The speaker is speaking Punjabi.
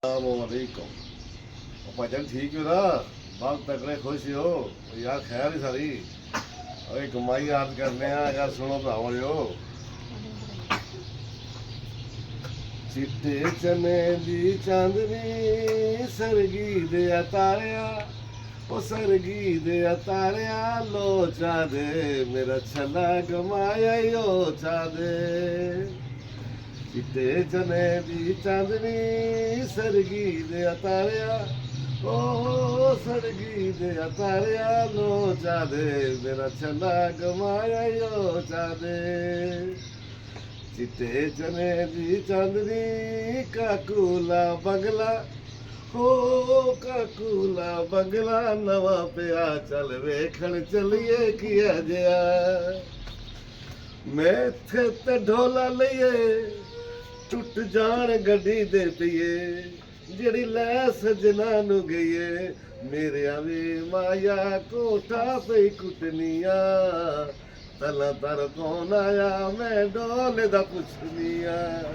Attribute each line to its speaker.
Speaker 1: ਵਾਲੇਕੁਮ। ਉਹ ਭਾਜਨ ਠੀਕ ਹੋ ਨਾ? ਬਹੁਤ ਤਕੜੇ ਖੁਸ਼ ਹੋ ਯਾਰ, ਖੈਰ ਹੀ ਸਾਰੀ। ਓਏ ਕਮਾਈ ਯਾਦ ਕਰਨੇ ਆ ਯਾਰ, ਸੁਣੋ ਭਰਾਵੋ। ਚਿੱਟੇ ਚਨੇ ਦੀ ਚਾਂਦਨੀ ਸਰਗੀ ਦੇ ਤਾਰਿਆ, ਉਹ ਸਰਗੀ ਦੇ ਤਾਰਿਆ ਲੋਚਾ ਦੇ ਮੇਰਾ ਛੱਲਾ ਗਮਾਇਆ ਓ ਚਾ ਦੇ। ਚਿੱਟੇ ਚਨੇ ਦੀ ਚਾਂਦਨੀ ਸਰਗੀ ਦੇ ਤਾਰਿਆ, ਉਹ ਸਰਗੀ ਦੇ ਤਾਰਿਆ ਲੋਚਾ ਦੇ ਮੇਰਾ ਛੱਲਾ ਗਮਾਇਆ ਓ ਚਾ ਦੇ। ਚਿੱਟੇ ਚਨੇ ਦੀ ਚਾਂਦਨੀ ਕਾਕੂਲਾ ਬੰਗਲਾ, ਹੋ ਕਾਕੂਲਾ ਬੰਗਲਾ ਨਵਾਂ ਪਿਆ, ਚੱਲ ਵੇਖਣ ਚੱਲੀਏ ਕੀ ਜਿਆ। ਮੈਂ ਇੱਥੇ ਤੇ ਢੋਲਾ ਲਈਏ, ਟੁੱਟ ਜਾਣ ਗੱਡੀ ਦੇ ਪਈਏ, ਜਿਹੜੀ ਲੈ ਸਜਣਾ ਨੂੰ ਗਈਏ। ਮੇਰਿਆਂ ਵੀ ਮਾਇਆ ਕੋਠਾ ਪਈ ਕੁੱਟਨੀਆਂ, ਤਲਾ ਤਰ ਕੌਣ ਆਇਆ ਮੈਂ ਡੋਲੇ ਦਾ ਪੁੱਛਨੀਆਂ।